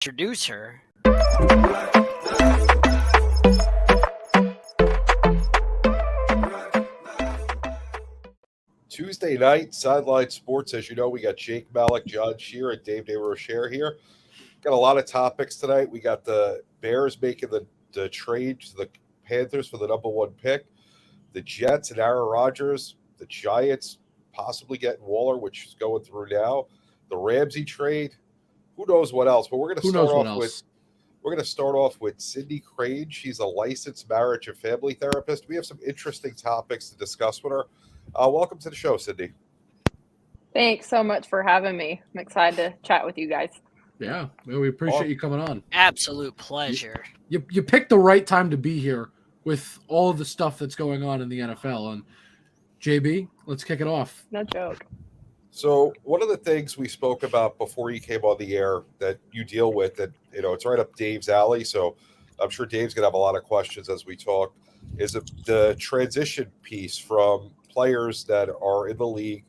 introduce her. Tuesday night, Sideline Sports. As you know, we got Jake Malik, John Shear, and Dave DeRocher here. Got a lot of topics tonight. We got the Bears making the trade to the Panthers for the number one pick, the Jets and Aaron Rodgers, the Giants possibly getting Waller, which is going through now, the Ramsey trade. Who knows what else? But we're going to start off with Cindy Crane. She's a licensed marriage and family therapist. We have some interesting topics to discuss with her. Welcome to the show, Cindy. Thanks so much for having me. I'm excited to chat with you guys. Yeah, well, we appreciate you coming on. Absolute pleasure. You picked the right time to be here with all of the stuff that's going on in the NFL. And JB, let's kick it off. No joke. So one of the things we spoke about before you came on the air that you deal with, that it's right up Dave's alley. So I'm sure Dave's gonna have a lot of questions as we talk. Is the transition piece from players that are in the league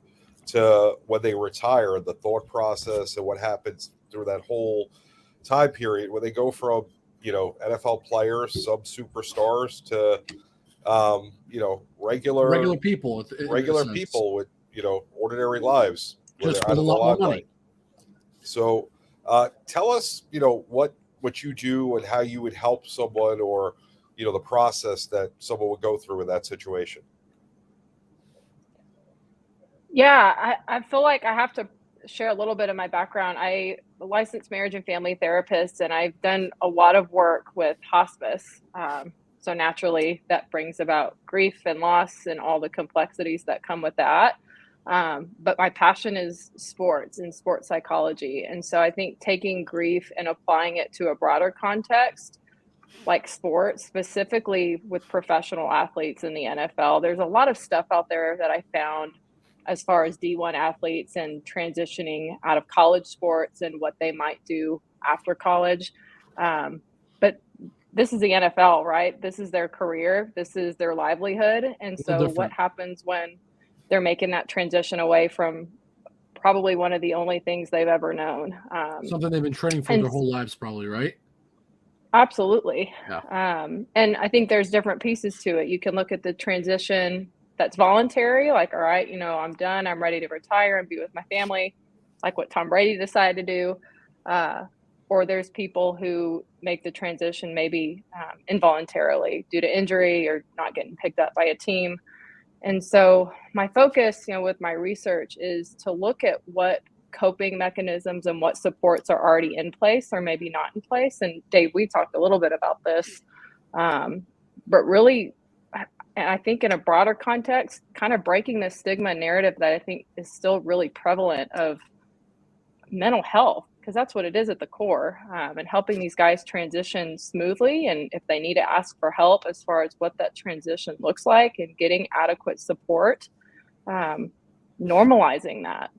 to when they retire, the thought process and what happens through that whole time period when they go from NFL players, some superstars, to regular people with ordinary lives, just with a lot more money. So tell us what you do and how you would help someone, or the process that someone would go through in that situation. Yeah, I feel like I have to share a little bit of my background. I'm a licensed marriage and family therapist, and I've done a lot of work with hospice. So naturally, that brings about grief and loss and all the complexities that come with that. But my passion is sports and sports psychology. And so I think taking grief and applying it to a broader context, like sports, specifically with professional athletes in the NFL, there's a lot of stuff out there that I found as far as D1 athletes and transitioning out of college sports and what they might do after college. But this is the NFL, right? This is their career. This is their livelihood. And so what happens when they're making that transition away from probably one of the only things they've ever known? Something they've been training for their whole lives, probably, right? Absolutely. Yeah. And I think there's different pieces to it. You can look at the transition that's voluntary, like, all right, I'm done. I'm ready to retire and be with my family, like what Tom Brady decided to do. Or there's people who make the transition maybe involuntarily due to injury or not getting picked up by a team. And so my focus, with my research is to look at what coping mechanisms and what supports are already in place or maybe not in place. And Dave, we talked a little bit about this, but really, and I think in a broader context, kind of breaking the stigma narrative that I think is still really prevalent of mental health, because that's what it is at the core, and helping these guys transition smoothly. And if they need to ask for help as far as what that transition looks like and getting adequate support, normalizing that.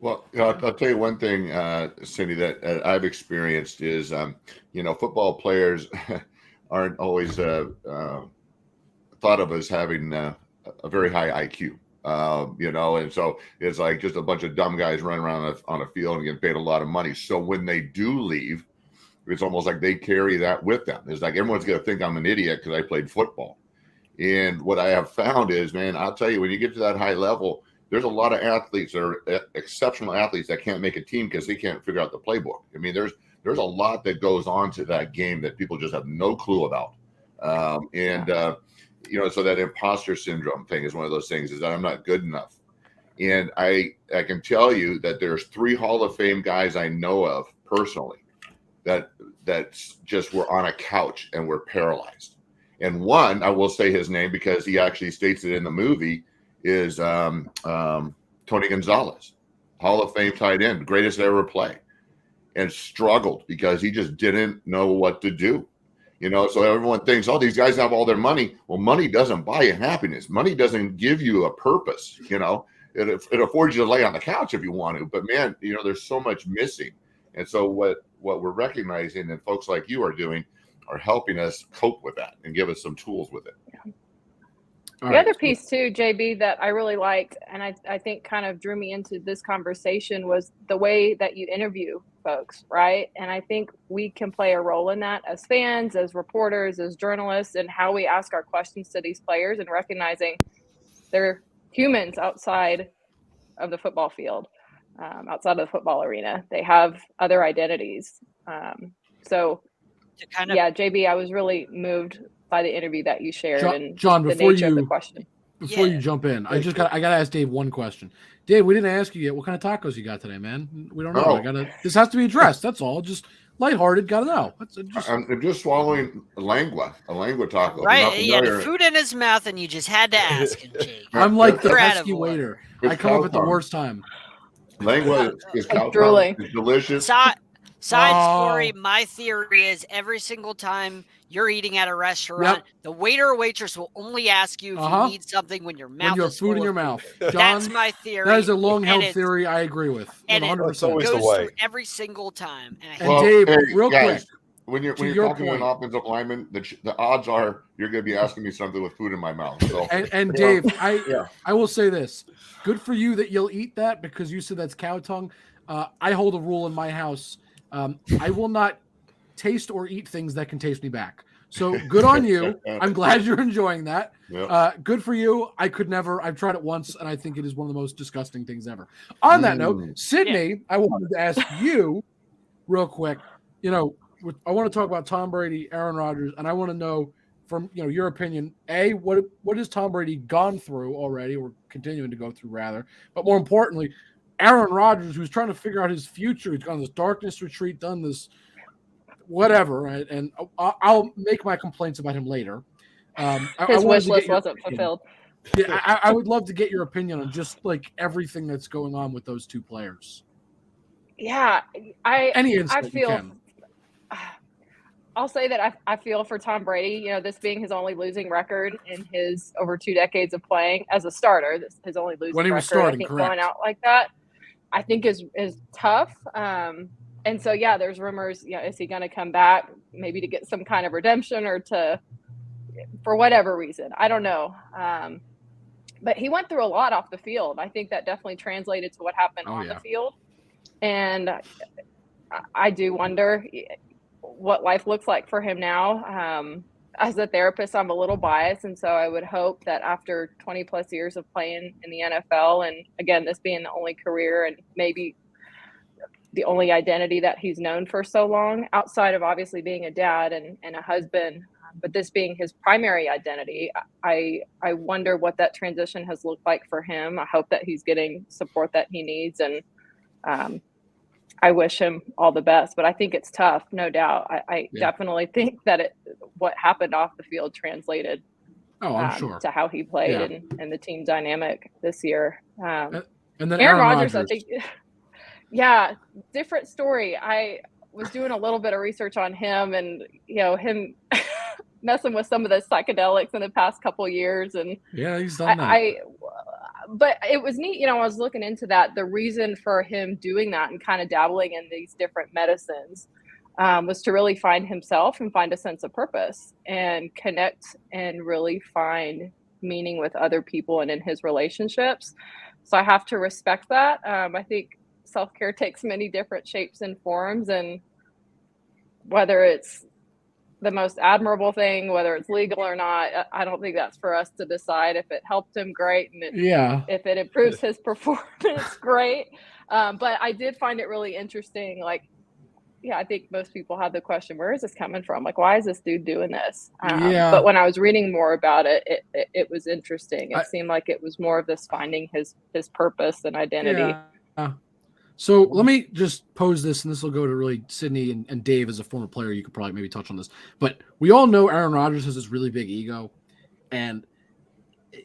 Well, I'll tell you one thing, Cindy, that I've experienced is, football players aren't always thought of as having a very high IQ, and so it's like just a bunch of dumb guys running around on a field and getting paid a lot of money. So when they do leave, it's almost like they carry that with them. It's like everyone's going to think I'm an idiot because I played football. And what I have found is, man, I'll tell you, when you get to that high level, there's a lot of athletes that are exceptional athletes that can't make a team because they can't figure out the playbook. I mean, there's a lot that goes on to that game that people just have no clue about. So that imposter syndrome thing is one of those things, is that I'm not good enough. And I can tell you that there's 3 Hall of Fame guys I know of personally that just were on a couch and were paralyzed. And one, I will say his name because he actually states it in the movie, is Tony Gonzalez, Hall of Fame tight end, greatest to ever play, and struggled because he just didn't know what to do. So everyone thinks, oh, these guys have all their money. Well, money doesn't buy you happiness. Money doesn't give you a purpose. It affords you to lay on the couch if you want to. But man, there's so much missing. And so what we're recognizing, and folks like you are doing, are helping us cope with that and give us some tools with it. Yeah. The other piece too, JB, that I really liked, and I think kind of drew me into this conversation, was the way that you interview folks, right? And I think we can play a role in that as fans, as reporters, as journalists, and how we ask our questions to these players and recognizing they're humans outside of the football field, outside of the football arena. They have other identities. So, yeah, JB, I was really moved by the interview that you shared and John, the nature of the question. Before you jump in, I gotta ask Dave one question. Dave, we didn't ask you yet. What kind of tacos you got today, man? We don't know. This has to be addressed. That's all. Just lighthearted. Gotta know. I'm just swallowing a lengua taco. Right? He had food in his mouth, and you just had to ask him, Jake. I'm like the pesky waiter. I come up at the worst time. Lengua is drooling. It's delicious. Side story, my theory is every single time you're eating at a restaurant, the waiter or waitress will only ask you if you need something when your mouth when you have is food full in your of mouth. Food. John, that's my theory. That is a long-held theory I agree with. And 100%. it goes through every single time. And Dave, real guys, quick. When you're talking to an offensive lineman, the odds are you're going to be asking me something with food in my mouth. So, and Dave, I will say this. Good for you that you'll eat that because you said that's cow tongue. I hold a rule in my house. I will not taste or eat things that can taste me back. So good on you. I'm glad you're enjoying that. Yep. Good for you. I could never. I've tried it once, and I think it is one of the most disgusting things ever. On that note, Sydney, I wanted to ask you real quick. You know, I want to talk about Tom Brady, Aaron Rodgers, and I want to know from your opinion. A, what has Tom Brady gone through already, or continuing to go through rather? But more importantly, Aaron Rodgers, who's trying to figure out his future. He's gone this darkness retreat, done this whatever, right? And I'll make my complaints about him later. His wish list wasn't fulfilled. Yeah, I would love to get your opinion on just like everything that's going on with those two players. Yeah, I feel. I'll say that I feel for Tom Brady. This being his only losing record in his over 2 decades of playing as a starter. This his only losing when he was record. Starting, I think correct. Going out like that, I think is tough. And so, there's rumors, is he going to come back maybe to get some kind of redemption or for whatever reason? I don't know. But he went through a lot off the field. I think that definitely translated to what happened on the field. And I do wonder what life looks like for him now. As a therapist, I'm a little biased. And so I would hope that after 20 plus years of playing in the NFL, and again, this being the only career and maybe the only identity that he's known for so long, outside of obviously being a dad and a husband, but this being his primary identity, I wonder what that transition has looked like for him. I hope that he's getting support that he needs, and I wish him all the best. But I think it's tough, no doubt. I definitely think that what happened off the field translated I'm sure. to how he played and the team dynamic this year. And then Aaron Rodgers, I think. Yeah, different story. I was doing a little bit of research on him and, him messing with some of the psychedelics in the past couple of years. And he's done that. But it was neat, I was looking into that. The reason for him doing that and kind of dabbling in these different medicines was to really find himself and find a sense of purpose and connect and really find meaning with other people and in his relationships. So I have to respect that. I think self-care takes many different shapes and forms, and whether it's the most admirable thing, whether it's legal or not, I don't think that's for us to decide. If it helped him, great. And if it improves his performance, great. But I did find it really interesting. I think most people have the question, where is this coming from? Why is this dude doing this? But when I was reading more about it, it was interesting. It seemed like it was more of this finding his purpose and identity. Yeah. So let me just pose this, and this will go to really Sydney and Dave as a former player. You could probably maybe touch on this. But we all know Aaron Rodgers has this really big ego. And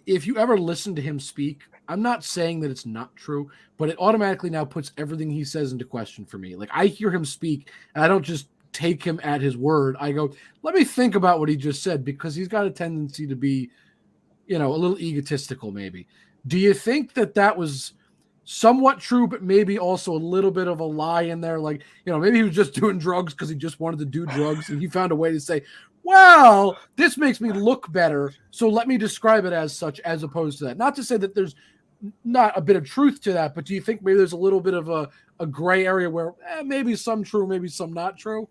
if you ever listen to him speak, I'm not saying that it's not true, but it automatically now puts everything he says into question for me. I hear him speak, and I don't just take him at his word. I go, let me think about what he just said, because he's got a tendency to be, a little egotistical maybe. Do you think that was somewhat true, but maybe also a little bit of a lie in there? Maybe he was just doing drugs because he just wanted to do drugs, and he found a way to say, well, this makes me look better, so let me describe it as such, as opposed to that. Not to say that there's not a bit of truth to that, but do you think maybe there's a little bit of a a gray area where maybe some true, maybe some not true?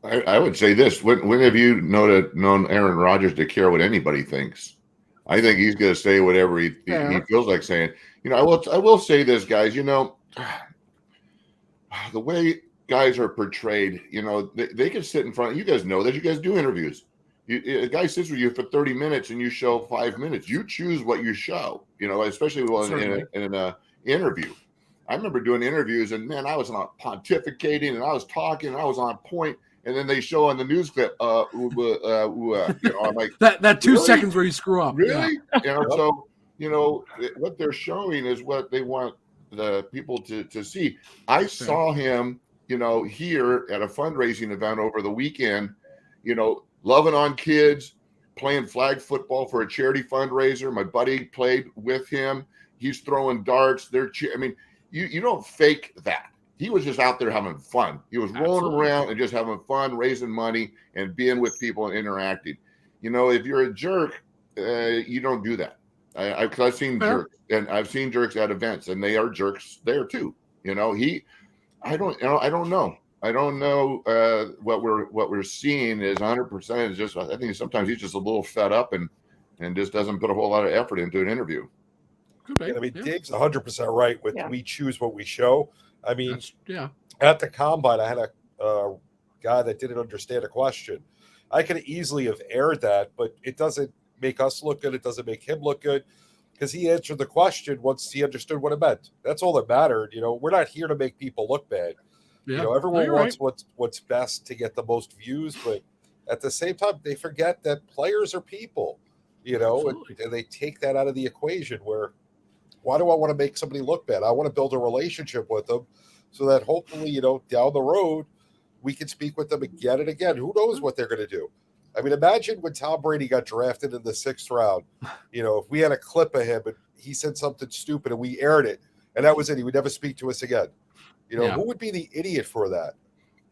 I would say this: when have you known Aaron Rodgers to care what anybody thinks? I think he's going to say whatever he feels like saying. I will say this, guys. The way guys are portrayed, they can sit in front. You guys know that. You guys do interviews. A guy sits with you for 30 minutes and you show 5 minutes. You choose what you show. Especially in an interview. I remember doing interviews, and man, I was not pontificating, and I was talking, and I was on point. And then they show on the news clip, I'm like, that 2 seconds where you screw up. Really? Yeah. So, what they're showing is what they want the people to see. I saw him, here at a fundraising event over the weekend, loving on kids, playing flag football for a charity fundraiser. My buddy played with him. He's throwing darts. You don't fake that. He was just out there having fun. He was rolling around and just having fun, raising money and being with people and interacting. If you're a jerk, you don't do that. Because I've seen jerks, and I've seen jerks at events, and they are jerks there too. I don't know. I don't know what we're seeing is 100% is just. I think sometimes he's just a little fed up and just doesn't put a whole lot of effort into an interview. Dave's 100% right with we choose what we show. At the combine, I had a guy that didn't understand a question. I could easily have aired that, but it doesn't make us look good. It doesn't make him look good because he answered the question once he understood what it meant. That's all that mattered. We're not here to make people look bad. Everyone wants what's best to get the most views, but at the same time, they forget that players are people, and they take that out of the equation where, why do I want to make somebody look bad? I want to build a relationship with them so that hopefully, down the road, we can speak with them again and again. Who knows what they're going to do? Imagine when Tom Brady got drafted in the 6th round, if we had a clip of him and he said something stupid and we aired it and that was it, he would never speak to us again. Who would be the idiot for that?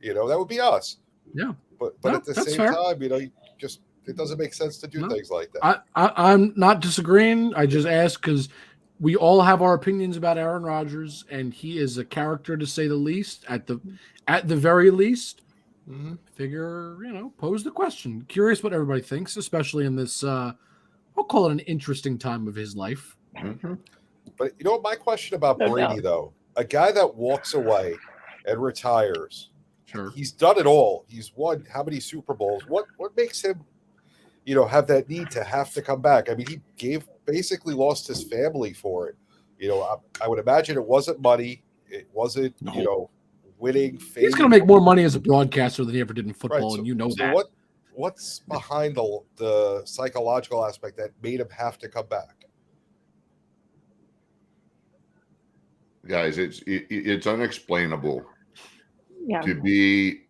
That would be us. Yeah. But at the same time, it doesn't make sense to do things like that. I'm not disagreeing. I just ask because we all have our opinions about Aaron Rodgers, and he is a character to say the least. At the very least, figure pose the question. Curious what everybody thinks, especially in this. I'll call it an interesting time of his life. Mm-hmm. But my question about Brady though, a guy that walks away and retires, he's done it all. He's won how many Super Bowls? What makes him, have that need to have to come back? He basically lost his family for it. I would imagine it wasn't money. It wasn't, winning. Fame. He's going to make more money as a broadcaster than he ever did in football, and that. What's behind the psychological aspect that made him have to come back? Guys, it's unexplainable to be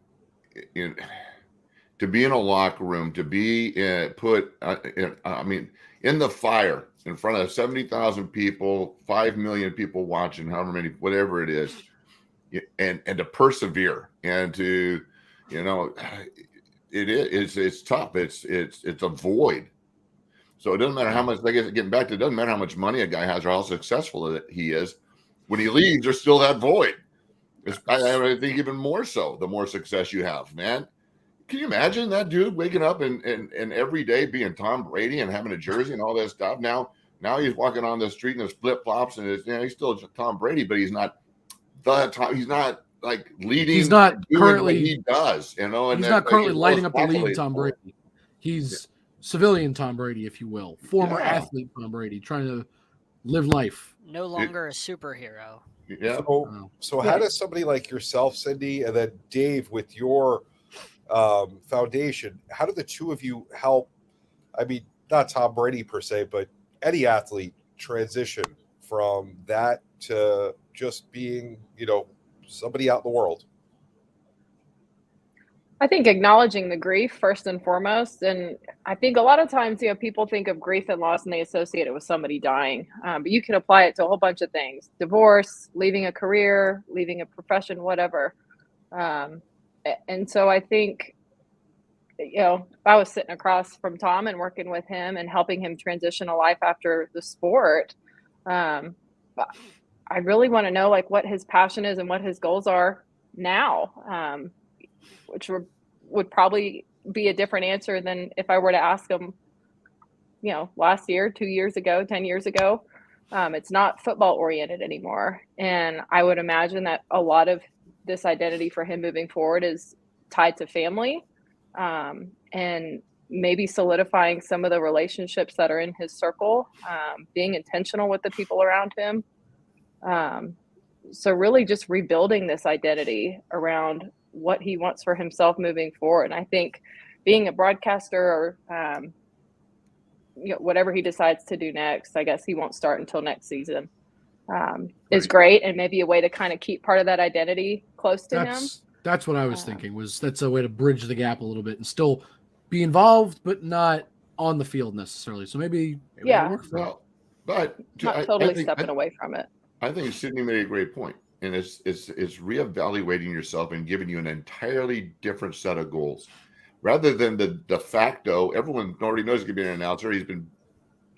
in a locker room, to be put in the fire in front of 70,000 people, 5 million people watching, however many, whatever it is, and to persevere and to, it's tough. It's a void. So it doesn't matter how much, getting back to it doesn't matter how much money a guy has or how successful he is. When he leaves, there's still that void. I think even more so, the more success you have, man. Can you imagine that dude waking up and every day being Tom Brady and having a jersey and all that stuff? Now he's walking on the street in his flip flops and he's still Tom Brady, but he's not the Tom. He's not like leading. He's not currently. What he does, and he's not currently lighting up the league. Tom Brady. He's civilian Tom Brady, if you will, former athlete Tom Brady, trying to live life. No longer a superhero. Yeah. So how does somebody like yourself, Cindy, and then Dave, with your foundation, how do the two of you help? Not Tom Brady per se, but any athlete transition from that to just being, somebody out in the world? I think acknowledging the grief first and foremost. And I think a lot of times, people think of grief and loss and they associate it with somebody dying. But you can apply it to a whole bunch of things: divorce, leaving a career, leaving a profession, whatever. And so I think, if I was sitting across from Tom and working with him and helping him transition a life after the sport, I really want to know like what his passion is and what his goals are now, which would probably be a different answer than if I were to ask him, last year, 2 years ago, 10 years ago. It's not football oriented anymore. And I would imagine that a lot of this identity for him moving forward is tied to family, and maybe solidifying some of the relationships that are in his circle, being intentional with the people around him. So really just rebuilding this identity around what he wants for himself moving forward. And I think being a broadcaster or, whatever he decides to do next, I guess he won't start until next season, is great. And maybe a way to kind of keep part of that identity close to him. That's what I was thinking, that's a way to bridge the gap a little bit and still be involved, but not on the field necessarily. So maybe it'll work for him. But not totally stepping away from it. I think Sydney made a great point, and it's reevaluating yourself and giving you an entirely different set of goals, rather than the de facto. Everyone already knows he can be an announcer. He's been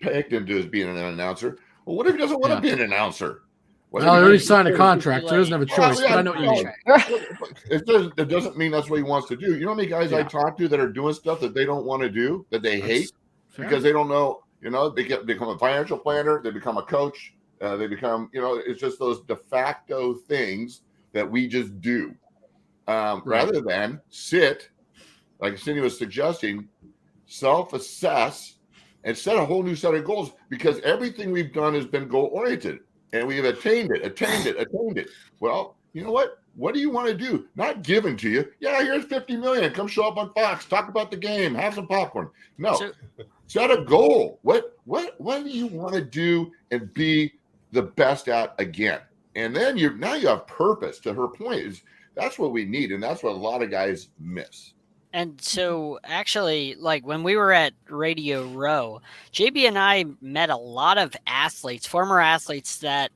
pegged into as being an announcer. Well, what if he doesn't want to be an announcer? Well, he already signed a contract, so he doesn't have a choice. But I know what you mean. It doesn't mean that's what he wants to do. You know how many guys I talk to that are doing stuff that they don't want to do, that they hate because they don't know. They become a financial planner, they become a coach, they become, it's just those de facto things that we just do, rather than sit, like Cindy was suggesting, self-assess and set a whole new set of goals, because everything we've done has been goal-oriented. And we have attained it. Well, you know what? What do you want to do? Not given to you. Yeah, here's $50 million. Come show up on Fox. Talk about the game. Have some popcorn. No. Set a goal. What do you want to do and be the best at again? And then you have purpose. To her point, that's what we need, and that's what a lot of guys miss. And so actually, like when we were at Radio Row, JB and I met a lot of athletes, former athletes that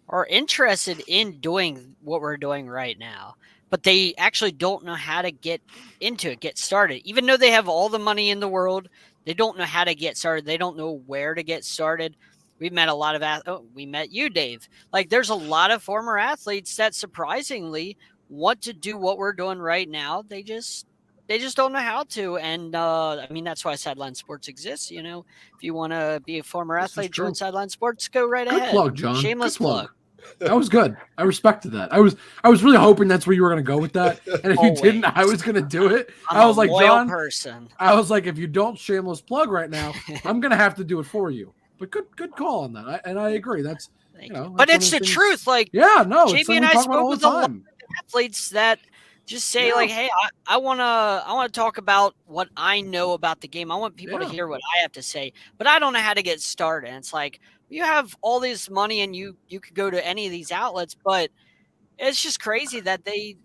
are interested in doing what we're doing right now, but they actually don't know how to get into it, get started. Even though they have all the money in the world, they don't know how to get started. They don't know where to get started. We met a lot of we met you, Dave. Like there's a lot of former athletes that surprisingly want to do what we're doing right now. They just don't know how to. And that's why Sideline Sports exists. If you want to be a former athlete, join Sideline Sports, go right ahead. Good plug, John. Shameless plug. That was good. I respected that. I was really hoping that's where you were going to go with that. And if you didn't, I was going to do it. I was like, John, I was like, if you don't shameless plug right now, I'm going to have to do it for you. But good call on that. I agree. That's, but it's the truth. Like, JB and I spoke with a lot of athletes that just say like, hey, I want to talk about what I know about the game. I want people to hear what I have to say, but I don't know how to get started. And it's like, you have all this money and you could go to any of these outlets, but it's just crazy that they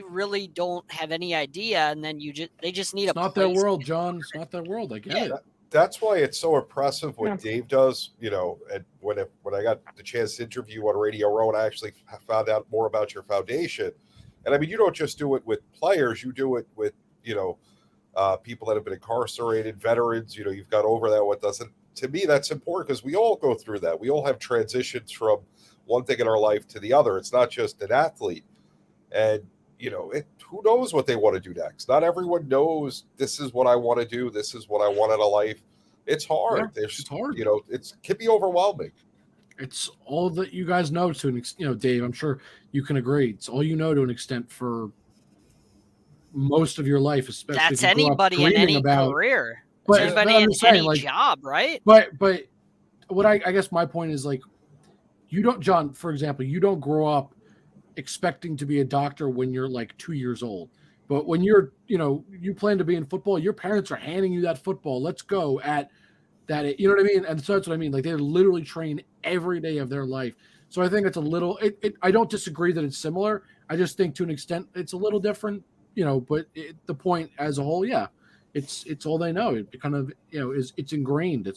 really don't have any idea. And then they just need it's not their world, John. It's not their world. I get it. That's why it's so impressive what Dave does, and when I got the chance to interview you on Radio Row, and I actually found out more about your foundation. And I mean, you don't just do it with players, you do it with, people that have been incarcerated, veterans, you've got over that. What doesn't, to me, that's important because we all go through that. We all have transitions from one thing in our life to the other. It's not just an athlete. And, who knows what they want to do next? Not everyone knows this is what I want to do. This is what I want out of life. It's hard. It's hard. It can be overwhelming. It's all that you guys know to an extent, Dave, I'm sure you can agree. It's all you know to an extent for most of your life, especially. That's anybody in any career. But anybody in any job, right? But what I guess my point is, like, you don't, John, for example, you don't grow up expecting to be a doctor when you're like 2 years old. But when you're, you plan to be in football, your parents are handing you that football. Let's go at that. You know what I mean? And so that's what I mean. Like they literally train every day of their life. So I think it's a little, I don't disagree that it's similar. I just think to an extent it's a little different, but the point as a whole, it's all they know. It kind of, it's ingrained.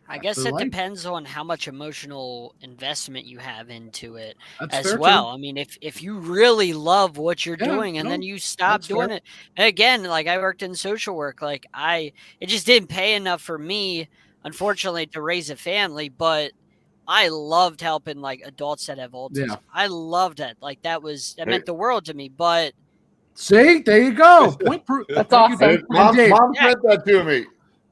I guess it depends on how much emotional investment you have into it as fair well. too. I mean, if you really love what you're doing and then you stop doing it, and again, like I worked in social work, like it just didn't pay enough for me, unfortunately, to raise a family. But I loved helping like adults that have autism. Yeah. I loved it. Like that meant the world to me. But see, there you go. Point proof. That's awesome. Mom Dave, sent that to me.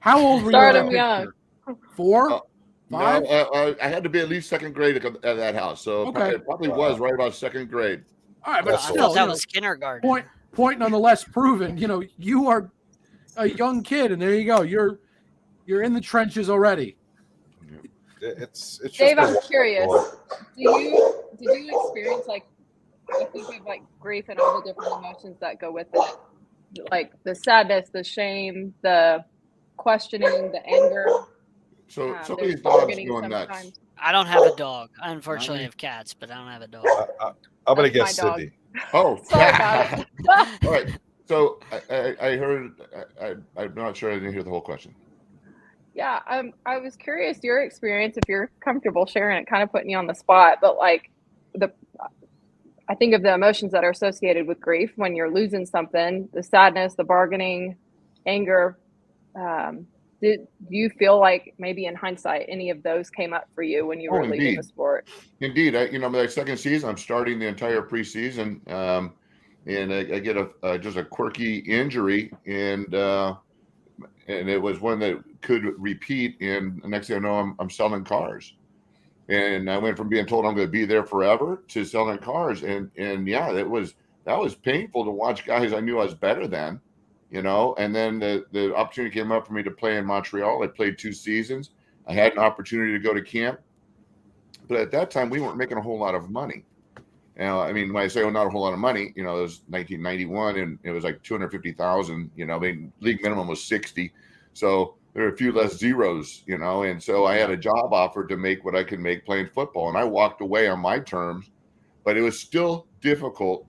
how old were you? Start in him that young. picture? 4, 5? No, I had to be at least second grade at that house, so Okay. it probably was right about second grade. All right, but That's I still, thought that was kindergarten. point nonetheless proven. You are a young kid, and there you go. You're in the trenches already. It's just Dave, a I'm curious. Did you experience like I think of like grief and all the different emotions that go with it, like the sadness, the shame, the questioning, the anger. So some of there's these dogs bargaining going nuts. sometimes. I don't have a dog. I unfortunately have cats, but I don't have a dog. I'm going to That's guess my dog. Sydney. Oh, Sorry about it. all right. So I heard. I'm not sure I didn't hear the whole question. Yeah, I was curious your experience, if you're comfortable sharing it, kind of putting you on the spot, but like I think of the emotions that are associated with grief when you're losing something, the sadness, the bargaining, anger. Do you feel like maybe in hindsight, any of those came up for you when you were leaving indeed. the sport? Indeed, my second season, I'm starting the entire preseason, and I get just a quirky injury, and it was one that could repeat. And the next thing I know, I'm selling cars, and I went from being told I'm going to be there forever to selling cars, and yeah, that was painful to watch guys I knew I was better than, and then the opportunity came up for me to play in Montreal. I played 2 seasons. I had an opportunity to go to camp. But at that time, we weren't making a whole lot of money. I mean, when I say not a whole lot of money, it was 1991, and it was like 250,000. League minimum was 60, so there were a few less zeros. And so I had a job offer to make what I could make playing football, and I walked away on my terms. But it was still difficult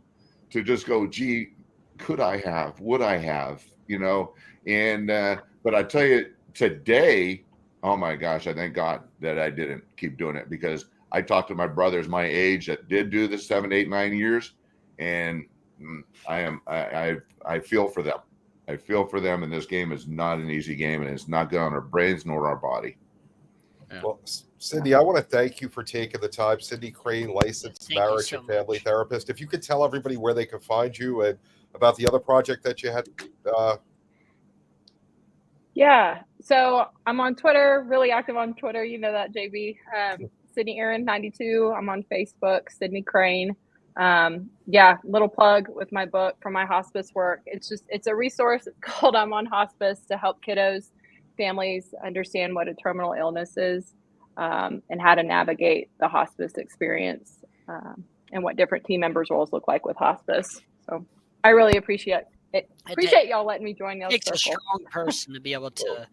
to just go, gee, could I have? Would I have? And but I tell you, today, oh my gosh, I thank God that I didn't keep doing it, because I talked to my brothers my age that did do the 7, 8, 9 years, and I feel for them. I feel for them, and this game is not an easy game, and it's not good on our brains nor our body. Yeah. Well, Cindy, I want to thank you for taking the time. Cindy Crane, licensed marriage and family therapist. If you could tell everybody where they can find you and about the other project that you had. Yeah, so I'm on Twitter, really active on Twitter. You know that, JB. Sydney Aaron 92. I'm on Facebook, Sydney Crane. Little plug with my book from my hospice work. It's a resource. It's called I'm on Hospice, to help kiddos, families understand what a terminal illness is, and how to navigate the hospice experience, and what different team members' roles look like with hospice. So I really appreciate y'all letting me join y'all's It takes circle. a strong person to be able to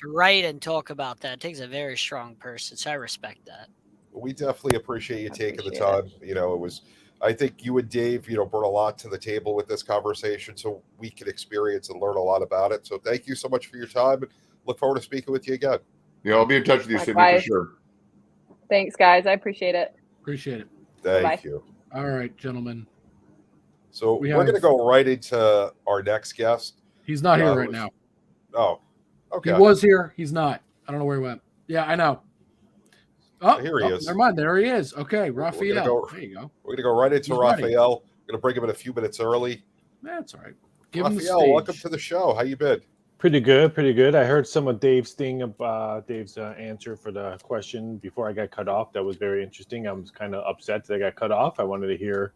write and talk about that. It takes a very strong person, so I respect that. We definitely appreciate you taking the time. I think you and Dave, brought a lot to the table with this conversation, so we can experience and learn a lot about it. So thank you so much for your time, and look forward to speaking with you again. Yeah, I'll be in touch with you, Sydney, for sure. Thanks, guys. I appreciate it. Appreciate it. Thank you. All right, gentlemen. So we're going to go right into our next guest. He's not here right now. Oh, okay. He was here. He's not. I don't know where he went. Yeah, I know. Oh, here he is. Never mind. There he is. Okay, Raphael. There you go. We're going to go right into Raphael. We're going to bring him in a few minutes early. That's all right. Raphael, welcome to the show. How you been? Pretty good. I heard some of Dave's Dave's answer for the question before I got cut off. That was very interesting. I was kind of upset that I got cut off. I wanted to hear.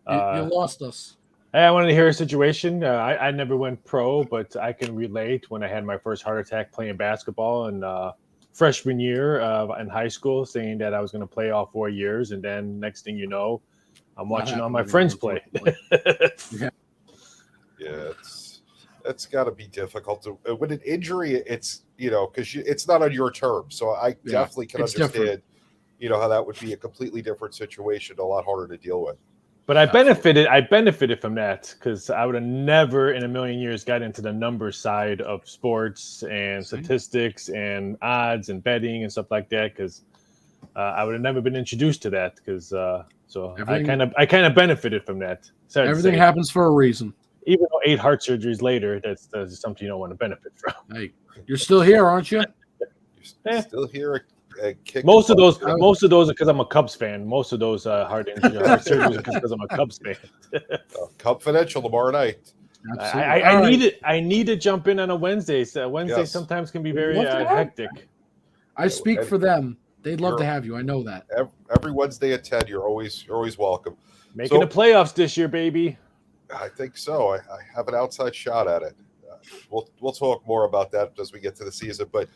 You lost us. I wanted to hear a situation. I never went pro, but I can relate when I had my first heart attack playing basketball in freshman year in high school, saying that I was going to play all 4 years. And then next thing you know, I'm watching all my friends play. Yeah, it's got to be difficult. With an injury, it's, because it's not on your terms. So I definitely can understand, how that would be a completely different situation, a lot harder to deal with. But I benefited from that, because I would have never in a million years got into the numbers side of sports and statistics and odds and betting and stuff like that, because I would have never been introduced to that. Because I kind of benefited from that. Everything happens for a reason. Even though 8 heart surgeries later, that's something you don't want to benefit from. Hey, you're still here, aren't you? You're still here. kick. Most of those are because I'm a Cubs fan. Most of those heart surgeries are because I'm a Cubs fan. Confidential tomorrow night. I need to jump in on a Wednesday. So Wednesday sometimes can be very hectic. I speak for them. They'd love to have you. I know that. Every Wednesday at 10, you're always welcome. Making the playoffs this year, baby. I think so. I have an outside shot at it. We'll talk more about that as we get to the season. But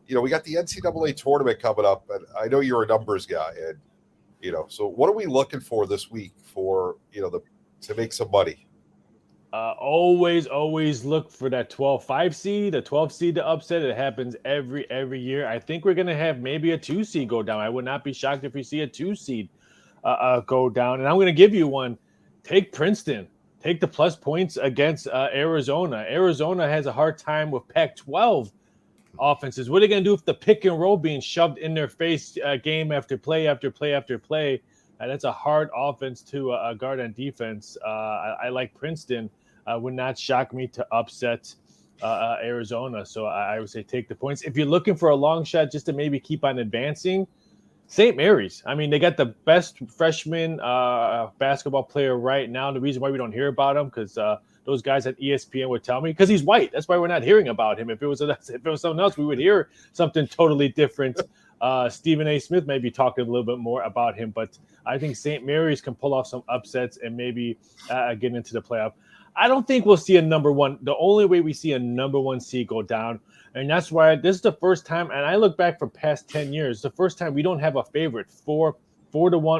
we got the NCAA tournament coming up, and I know you're a numbers guy, and so what are we looking for this week for to make some money? Always look for that 12-5 seed, a 12 seed to upset. It happens every year. I think we're gonna have maybe a 2 seed go down. I would not be shocked if we see a 2 seed go down. And I'm gonna give you one. Take Princeton. Take the plus points against Arizona. Arizona has a hard time with Pac-12 offenses. What are they gonna do if the pick and roll being shoved in their face game after play after play after play? That's a hard offense to guard on defense. I like Princeton. Would not shock me to upset Arizona. So I would say take the points. If you're looking for a long shot just to maybe keep on advancing, St. Mary's. I mean, they got the best freshman basketball player right now. The reason why we don't hear about him because those guys at ESPN would tell me because he's white. That's why we're not hearing about him. If it was someone else, we would hear something totally different. Stephen A. Smith may be talking a little bit more about him, but I think St. Mary's can pull off some upsets and maybe get into the playoff. I don't think we'll see a number one. The only way we see a number 1 seed go down, and that's why this is the first time, and I look back for past 10 years, the first time we don't have a favorite 4-1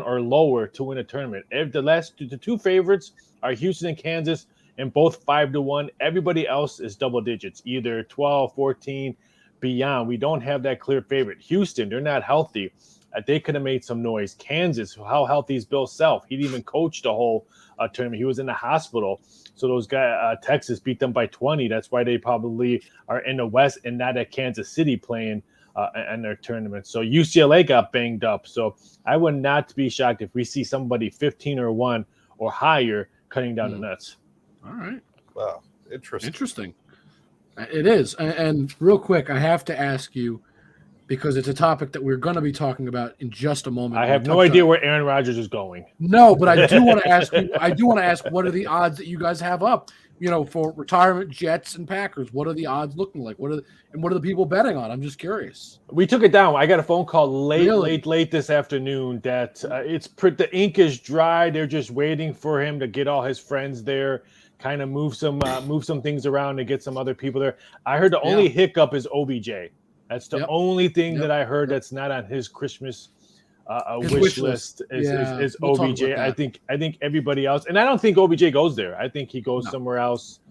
or lower to win a tournament. The 2 favorites are Houston and Kansas, and both 5-1. Everybody else is double digits, either 12, 14, beyond. We don't have that clear favorite. Houston, they're not healthy. They could have made some noise. Kansas, how healthy is Bill Self? He didn't even coach the whole tournament. He was in the hospital. So those guys, Texas beat them by 20. That's why they probably are in the West and not at Kansas City playing in their tournament. So UCLA got banged up. So I would not be shocked if we see somebody 15-1 or higher cutting down the nets. All right. Wow. Interesting. It is. And real quick, I have to ask you, because it's a topic that we're going to be talking about in just a moment. I have no idea where Aaron Rodgers is going. No, but I do want to ask you. I do want to ask, what are the odds that you guys have up? For retirement, Jets and Packers. What are the odds looking like? What are the people betting on? I'm just curious. We took it down. I got a phone call late this afternoon that the ink is dry. They're just waiting for him to get all his friends there, kind of move some things around and get some other people there. I heard the only hiccup is OBJ. That's the only thing that I heard that's not on his Christmas wish list is OBJ. I think everybody else, and I don't think OBJ goes there. I think he goes somewhere else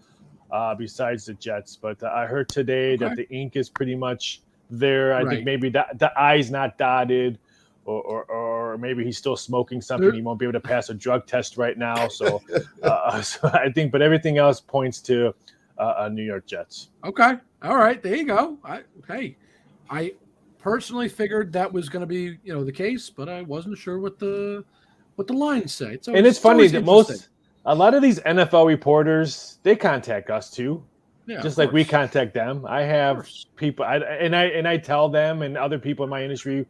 besides the Jets. But I heard today that the ink is pretty much there. I think maybe the I's not dotted, or maybe he's still smoking something. He won't be able to pass a drug test right now. So, so I think, but everything else points to New York Jets. Okay, all right, there you go. I personally figured that was going to be the case, but I wasn't sure what the lines say. And it's funny that a lot of these NFL reporters, they contact us too, just like we contact them. I have people, I tell them and other people in my industry,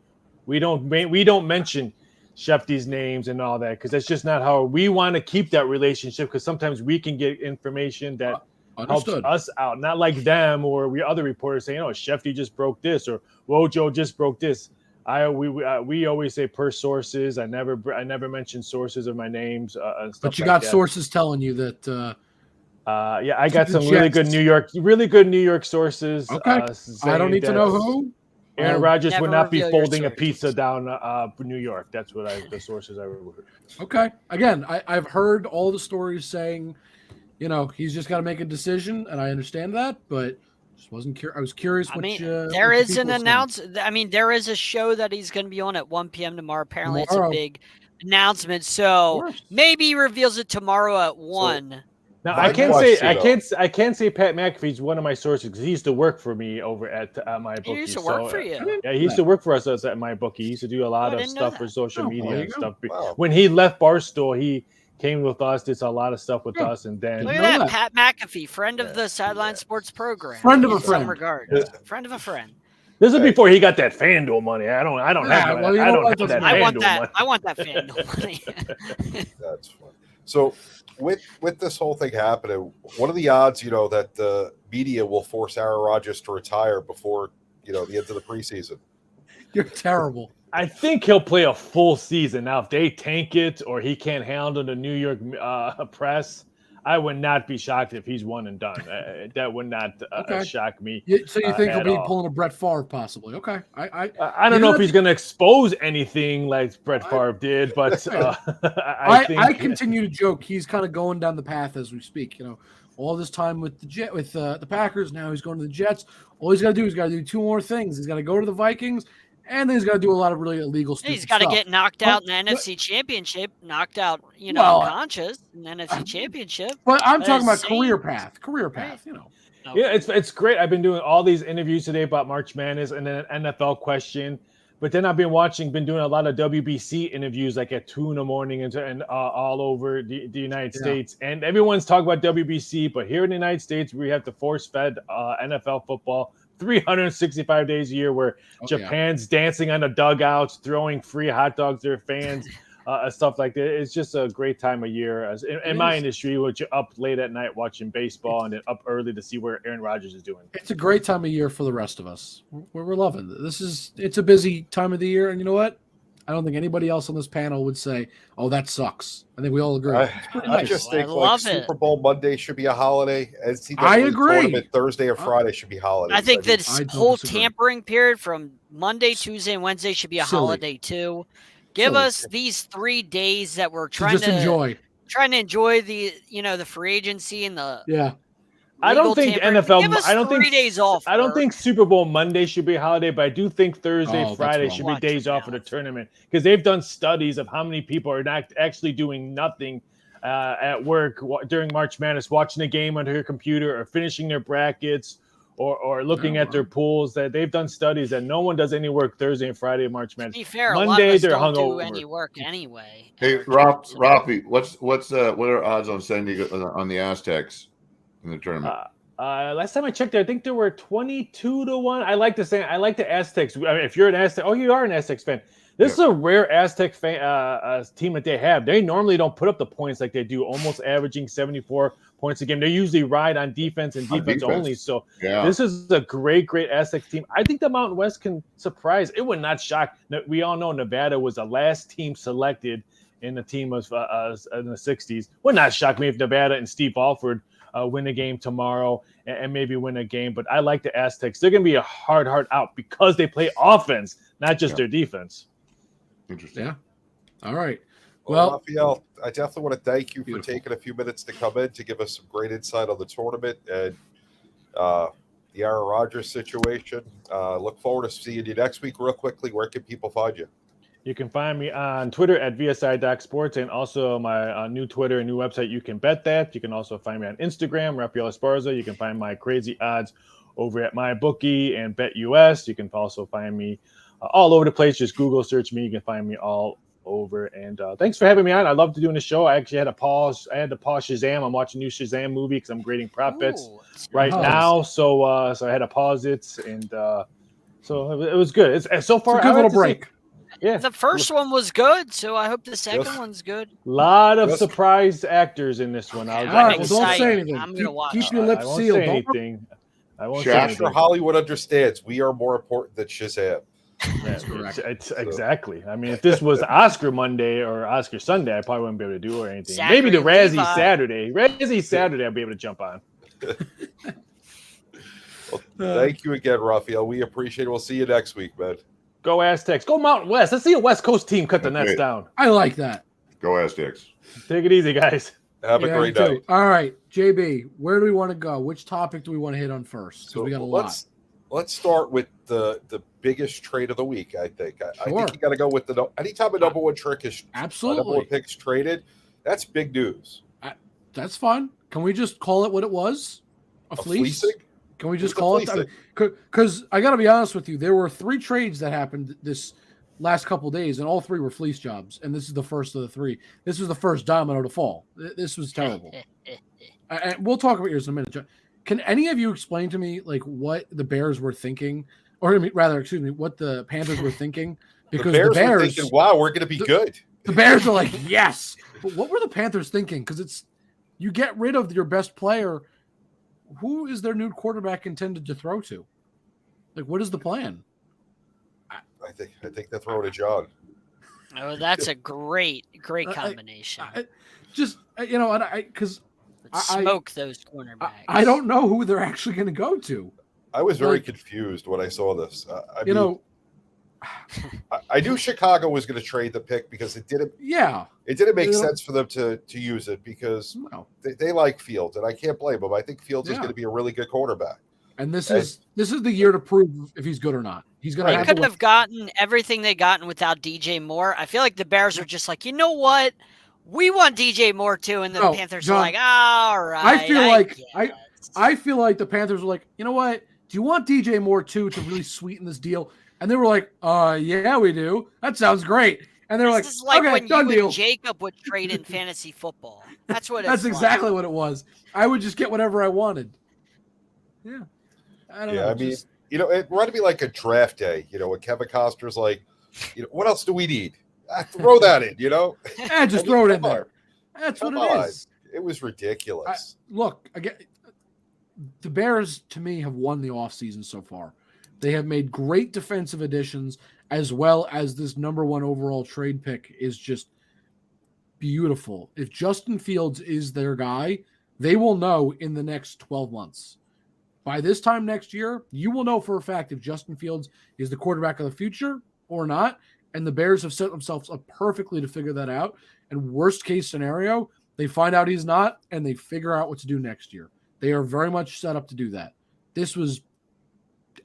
we don't mention Shefty's names and all that because that's just not how we want to keep that relationship. Because sometimes we can get information that helps us out, not like them or we other reporters saying, "Oh, Shefty just broke this," or "Wojo just broke this." We always say per sources. I never mention sources of my names. And stuff but you got sources telling you that. I got some really good New York sources. Okay, I don't need to know who. Aaron Rodgers would not be folding a pizza down New York. That's what the sources I heard. Okay, again, I've heard all the stories saying, he's just got to make a decision, and I understand that, but just wasn't curious. I was curious. There is an announcement. There is a show that he's going to be on at 1 p.m. tomorrow. Apparently, it's a big announcement. So maybe he reveals it tomorrow at 1. Now I can't say Pat McAfee's one of my sources because he used to work for me over at my bookie. He used to work for you. Yeah, he used to work for us at my bookie. He used to do a lot of stuff for social media and stuff. Wow. When he left Barstool, he came with us, did a lot of stuff with us, and then look at that, Pat McAfee, friend of the Sideline Sports program. Friend of a friend. Some regard. Friend of a friend. This is before he got that FanDuel money. I don't have that. well, you know I don't what? have that I want FanDuel that. money. I want that FanDuel money. That's fun. So with this whole thing happening, what are the odds, that the media will force Aaron Rodgers to retire before, the end of the preseason? You're terrible. I think he'll play a full season. Now, if they tank it or he can't handle the New York press, I would not be shocked if he's one and done. That would not shock me. So you think he'll be all. pulling a Brett Favre possibly? Okay. I don't know if he's going to expose anything like Brett Favre did, but I continue to joke. He's kind of going down the path as we speak. All this time with the Packers. Now he's going to the Jets. All he's got to do is two more things. He's got to go to the Vikings, and then he's got to do a lot of really illegal stuff. He's got to get knocked out in the NFC Championship, knocked out, unconscious in the NFC Championship. But I'm talking about career path. Yeah, it's great. I've been doing all these interviews today about March Madness and then an NFL question. But then I've been doing a lot of WBC interviews like at 2 a.m. and all over the United States. And everyone's talking about WBC, but here in the United States, we have the force-fed NFL football 365 days a year where Japan's dancing on the dugouts, throwing free hot dogs to their fans, stuff like that. It's just a great time of year. In my industry, which you're up late at night watching baseball and then up early to see where Aaron Rodgers is doing. It's a great time of year for the rest of us. We're loving it. It's a busy time of the year, and you know what? I don't think anybody else on this panel would say, "Oh, that sucks." I think we all agree. I just think Super Bowl Monday should be a holiday. I agree. Tournament Thursday or Friday should be holidays. I think this whole tampering period from Monday, Tuesday, and Wednesday should be a holiday too. Give us these 3 days that we're trying to enjoy the the free agency and the I don't think NFL. Give us 3 days off. I don't think Super Bowl Monday should be a holiday, but I do think Thursday, Friday should be days off of the tournament because they've done studies of how many people are not actually doing nothing at work during March Madness, watching a game on their computer or finishing their brackets or looking at their pools. That they've done studies that no one does any work Thursday and Friday of March Madness. To be fair, Monday they're don't hungover. do any work anyway. Hey, Rafi, what are odds on sending on the Aztecs in the tournament? Last time I checked, I think there were 22-1. I like the Aztecs. I mean, if you're an Aztec, you are an Aztecs fan. This is a rare Aztec team that they have. They normally don't put up the points like they do, almost averaging 74 points a game. They usually ride on defense and defense only. So this is a great Aztecs team. I think the Mountain West can surprise. It would not shock. We all know Nevada was the last team selected in the team of in the 60s. Would not shock me if Nevada and Steve Alford win a game tomorrow and maybe win a game. But I like the Aztecs. They're going to be a hard out because they play offense, not just their defense. Interesting. Yeah. All right. Well, Raphael, I definitely want to thank you for taking a few minutes to come in to give us some great insight on the tournament and the Aaron Rodgers situation. Look forward to seeing you next week. Real quickly, where can people find you? You can find me on Twitter at VSI.sports and also my new Twitter and new website, You Can Bet That. You can also find me on Instagram, Rafael Esparza. You can find my crazy odds over at MyBookie and BetUS. You can also find me all over the place. Just Google search me. You can find me all over. And thanks for having me on. I love doing the show. I actually had to pause. Shazam. I'm watching a new Shazam movie because I'm grading prop bets right now. So I had to pause it. And so it was good. It's so far. It's a good little break. Yeah, the first one was good, so I hope the second one's good. A lot of surprise actors in this one. Don't say anything. I'm gonna watch. Keep your lips sealed. Say anything. I won't say I'm anything. sure Hollywood understands we are more important than Shazam. That's correct. Exactly. I mean, if this was Oscar Monday or Oscar Sunday, I probably wouldn't be able to do or anything. Maybe the Razzie Saturday. Razzie Saturday, I'll be able to jump on. Well, thank you again, Raphael. We appreciate it. We'll see you next week, man. Go Aztecs. Go Mountain West. Let's see a West Coast team cut the Nets down. I like that. Go Aztecs. Take it easy, guys. Have a great night. All right, JB, where do we want to go? Which topic do we want to hit on first? So we got a lot. Let's start with the biggest trade of the week, I think. I think you got to go with anytime a number one trick is number one pick's traded, that's big news. That's fun. Can we just call it what it was? A fleece? Fleecing? Can we just call it that? Because I got to be honest with you, there were 3 trades that happened this last couple of days, and all 3 were fleece jobs. And this is the first of the 3. This was the first domino to fall. This was terrible. And we'll talk about yours in a minute. Can any of you explain to me like what the Bears were thinking or rather, excuse me, what the Panthers were thinking, because the the Bears were thinking, wow, we're going to be good. The Bears are like, yes. But what were the Panthers thinking? Because you get rid of your best player. Who is their new quarterback intended to throw to? Like, what is the plan? I think they're throwing to John. Oh, that's a great combination. Because smoke those cornerbacks. I don't know who they're actually going to go to. I was very confused when I saw this. I knew Chicago was going to trade the pick because it didn't. Yeah, it didn't make sense for them to use it because they like Fields, and I can't blame them. I think Fields is going to be a really good quarterback. And this is the year to prove if he's good or not. He's going to. They could have gotten everything they gotten without DJ Moore. I feel like the Bears are just like, you know what? We want DJ Moore too, and the Panthers are like, all right. I feel like the Panthers were like, you know what? Do you want DJ Moore too to really sweeten this deal? And they were like, yeah, we do. That sounds great. And they were like, like okay, when done you deal. And Jacob would trade in fantasy football. That's what. That's exactly what it was. I would just get whatever I wanted. Yeah. I don't know. I mean, it reminded me like a draft day. When Kevin Costner's like, what else do we need? Throw that in. Just throw it in there. That's what it is. It was ridiculous. Look, again, the Bears to me have won the offseason so far. They have made great defensive additions, as well as this number 1 overall trade pick is just beautiful. If Justin Fields is their guy, they will know in the next 12 months. By this time next year, you will know for a fact if Justin Fields is the quarterback of the future or not. And the Bears have set themselves up perfectly to figure that out. And worst case scenario, they find out he's not, and they figure out what to do next year. They are very much set up to do that. This was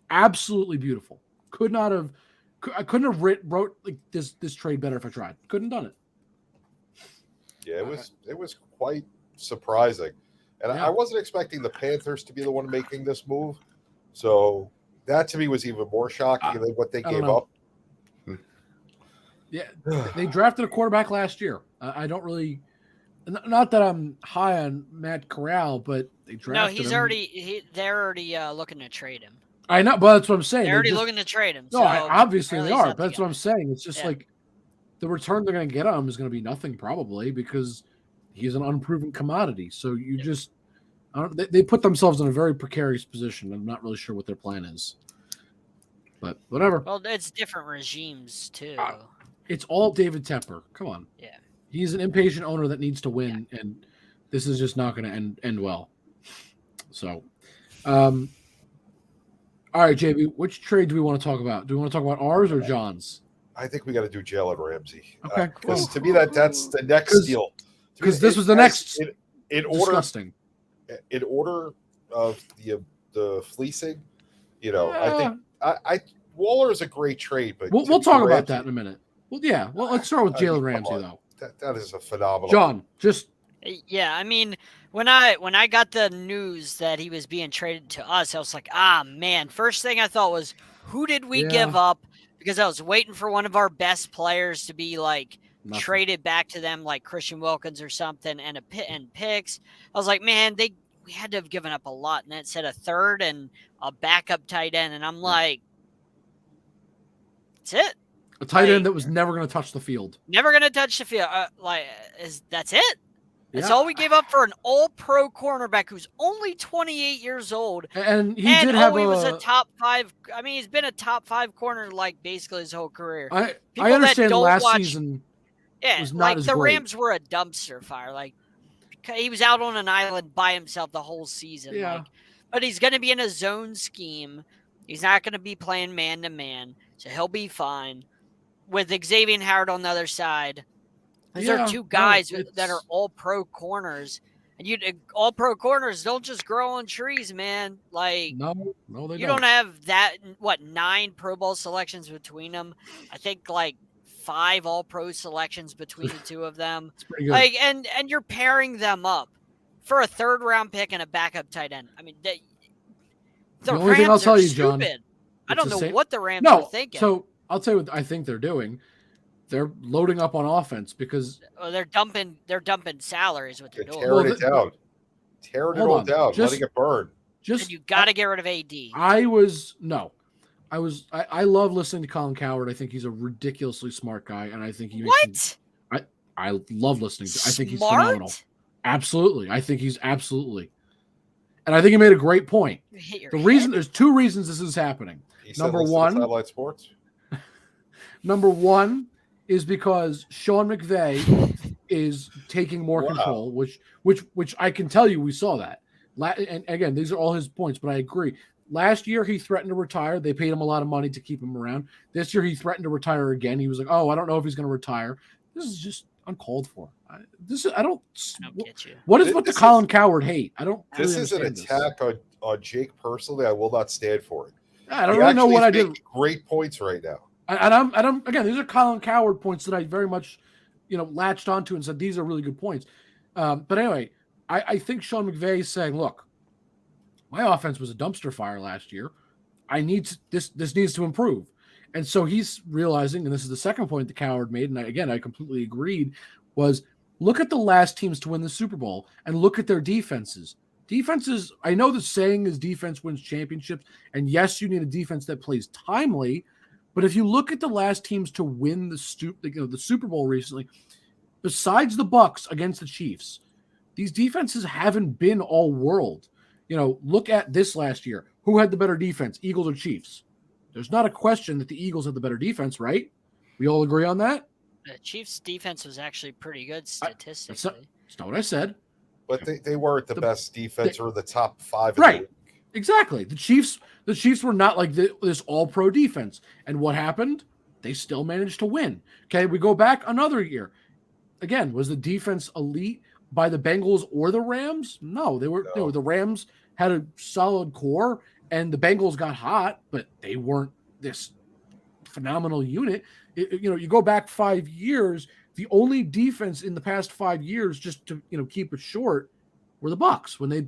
absolutely beautiful. I couldn't have wrote like this trade better if I tried. Couldn't have done it. Yeah, it was quite surprising. And I wasn't expecting the Panthers to be the one making this move. So that to me was even more shocking than what they gave up. Yeah, they drafted a quarterback last year. I don't really, not that I'm high on Matt Corral, but they drafted him. They're already looking to trade him. I know, but that's what I'm saying. They're already looking to trade him. No, obviously they are. But that's what I'm saying. It's just like the return they're going to get on him is going to be nothing probably because he's an unproven commodity. So you just, they put themselves in a very precarious position. I'm not really sure what their plan is. But whatever. Well, it's different regimes too. It's all David Tepper. Come on. Yeah. He's an impatient owner that needs to win, and this is just not going to end well. So, all right, JB, which trade do we want to talk about? Do we want to talk about ours or John's? I think we got to do Jalen Ramsey. Okay. Because to me, that's the next deal. Because this was the next in disgusting. In order of the fleasing, I think Waller is a great trade, but we'll talk about that in a minute. Well, yeah. Well, let's start with Jalen Ramsey though. That is a phenomenal. John, just yeah. I mean, when I got the news that he was being traded to us, I was like, man. First thing I thought was, who did we give up? Because I was waiting for one of our best players to be like traded back to them, like Christian Wilkins or something, and picks. I was like, man, we had to have given up a lot, and that said a third and a backup tight end, and I'm like, that's it. A tight end that was never going to touch the field. Never going to touch the field. That's it? That's all we gave up for an all-pro cornerback who's only 28 years old. And he was a top 5. I mean, he's been a top 5 corner like basically his whole career. I understand last season was not as the great. Rams were a dumpster fire. Like, he was out on an island by himself the whole season. Yeah. But he's going to be in a zone scheme. He's not going to be playing man-to-man, so he'll be fine. With Xavier Howard on the other side, those are two guys that are all-pro corners. And all-pro corners don't just grow on trees, man. Like, no, they you don't have that. 9 Pro Bowl selections between them? I think like 5 all-pro selections between the two of them. It's pretty good. Like, and you're pairing them up for a 3rd-round pick and a backup tight end. I mean, the only Rams thing I'll tell are you, John, stupid. I don't know what the Rams are thinking. So I'll tell you what I think they're doing. They're loading up on offense because they're dumping salaries. What they're doing. Tearing it down, letting it burn. And you got to get rid of AD. I love listening to Colin Cowherd. I think he's a ridiculously smart guy, and I think he makes I love listening to. I think he's phenomenal. Absolutely, I think he's absolutely, and I think he made a great point. There's two reasons this is happening. Number one, Sideline Sports. Number one is because Sean McVay is taking more control, which I can tell you we saw that. And again, these are all his points, but I agree. Last year, he threatened to retire. They paid him a lot of money to keep him around. This year, he threatened to retire again. He was like, "Oh, I don't know if he's going to retire." This is just uncalled for. I don't get you. What is the Colin Cowherd hate? I don't. This is an attack on Jake personally. I will not stand for it. I don't really know what I did. Great points right now. And I'm again. These are Colin Cowherd points that I very much, latched onto and said these are really good points. But anyway, I think Sean McVay is saying, look, my offense was a dumpster fire last year. This needs to improve. And so he's realizing, and this is the second point that Cowherd made, and I completely agreed, was look at the last teams to win the Super Bowl and look at their defenses. Defenses, I know the saying is defense wins championships, and yes, you need a defense that plays timely, but if you look at the last teams to win the Super Bowl recently, besides the Bucs against the Chiefs, these defenses haven't been all world. Look at this last year. Who had the better defense, Eagles or Chiefs? There's not a question that the Eagles had the better defense, right? We all agree on that? The Chiefs' defense was actually pretty good statistically. That's not what I said. But they weren't the best defense or the top 5. Right. Exactly. The Chiefs were not like this all-pro defense. And what happened? They still managed to win. Okay, we go back another year. Again, was the defense elite by the Bengals or the Rams? No, they were. No. The Rams had a solid core, and the Bengals got hot, but they weren't this phenomenal unit. You go back 5 years, the only defense in the past 5 years, just to keep it short, were the Bucs when they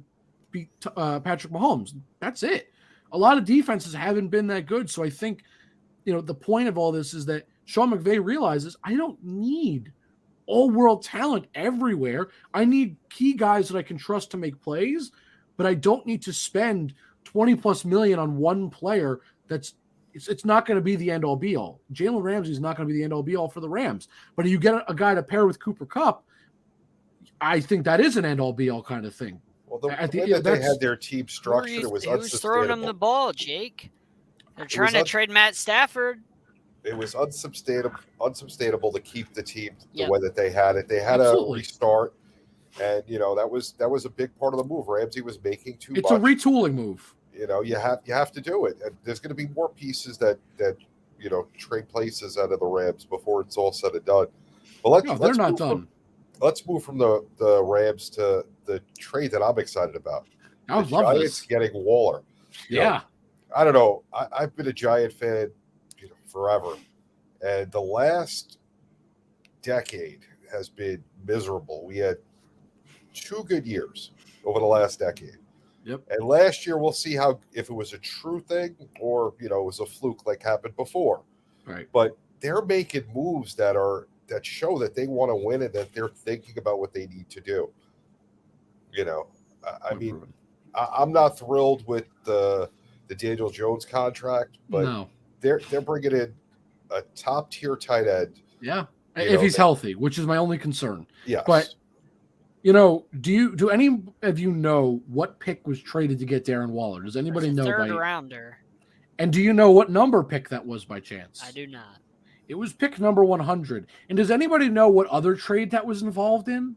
beat Patrick Mahomes. That's it. A lot of defenses haven't been that good. So I think, the point of all this is that Sean McVay realizes I don't need all-world talent everywhere. I need key guys that I can trust to make plays, but I don't need to spend $20+ million on one player it's not going to be the end-all be-all. Jalen Ramsey is not going to be the end-all be-all for the Rams. But if you get a guy to pair with Cooper Kupp, I think that is an end-all be-all kind of thing. Well, the way they had their team structured, it was unsustainable. Who's throwing them the ball, Jake? They're trying to trade Matt Stafford. It was unsustainable to keep the team the way that they had it. They had a restart, and that was a big part of the move. Ramsey was making too much. It's a retooling move. You have to do it. And there's going to be more pieces that trade places out of the Rams before it's all said and done. But they're not done. Let's move from the Rams to the trade that I'm excited about. I love Giants getting Waller. Yeah. I don't know. I've been a Giant fan forever, and the last decade has been miserable. We had 2 good years over the last decade. Yep. And last year, we'll see if it was a true thing or it was a fluke like happened before. Right. But they're making moves that show that they want to win and that they're thinking about what they need to do. I mean, I'm not thrilled with the Daniel Jones contract, but they're bringing in a top tier tight end. Yeah, if he's healthy, which is my only concern. Yeah, but. Do any of you know what pick was traded to get Darren Waller? Does anybody know? Third rounder. And do you know what number pick that was by chance? I do not. It was pick number 100. And does anybody know what other trade that was involved in?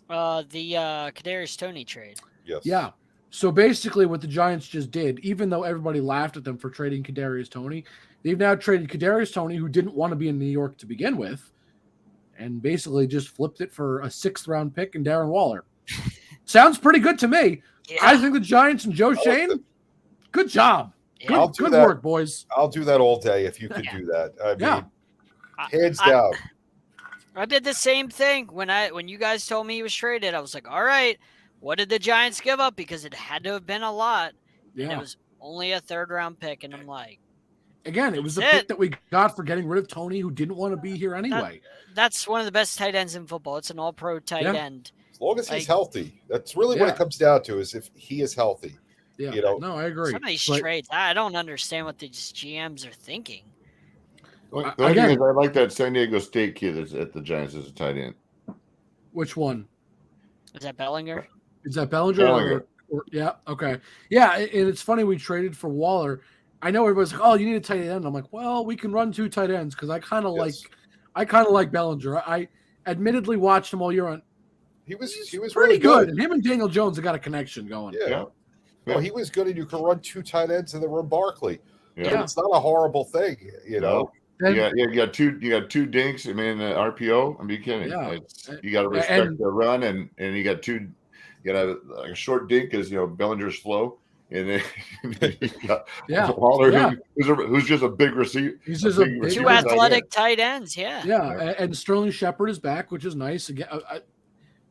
The Kadarius Toney trade. Yes. Yeah. So basically what the Giants just did, even though everybody laughed at them for trading Kadarius Toney, they've now traded Kadarius Toney, who didn't want to be in New York to begin with, and basically just flipped it for a 6th-round pick and Darren Waller. Sounds pretty good to me. Yeah. I think the Giants and Joe Shane, good job. Yeah. Good work, boys. I'll do that all day if you could do that. I mean, hands down. I did the same thing when you guys told me he was traded. I was like, all right, what did the Giants give up? Because it had to have been a lot. Yeah. And it was only a 3rd-round pick, and I'm like, again, it was the pick that we got for getting rid of Toney, who didn't want to be here anyway. That's one of the best tight ends in football. It's an all-pro tight end. As long as he's healthy. That's really what it comes down to, is if he is healthy. Yeah. You know, no, I agree. Some of these But trades, I don't understand what these GMs are thinking. The only thing is, I like that San Diego State kid that's at the Giants as a tight end. which one? Is that Bellinger? Is that Bellinger? Bellinger. Or yeah, okay. Yeah, and it's funny we traded for Waller. I know everybody's like, "Oh, you need a tight end." I'm like, "Well, we can run 2 tight ends because I kind of like Bellinger. I admittedly watched him all year on. he was Pretty really good. And him and Daniel Jones have got a connection going. Yeah. Well, he was good, and you could run 2 tight ends and then run Barkley. Yeah. So it's not a horrible thing, you know. You got two dinks. I mean, RPO. I'm be kidding. Yeah. You got to respect the run, and you got two. You got a short dink because Bellinger's slow, and then you got Waller, who's just a big receiver. He's just two athletic tight ends. Yeah. Yeah, and Sterling Shepard is back, which is nice. Again,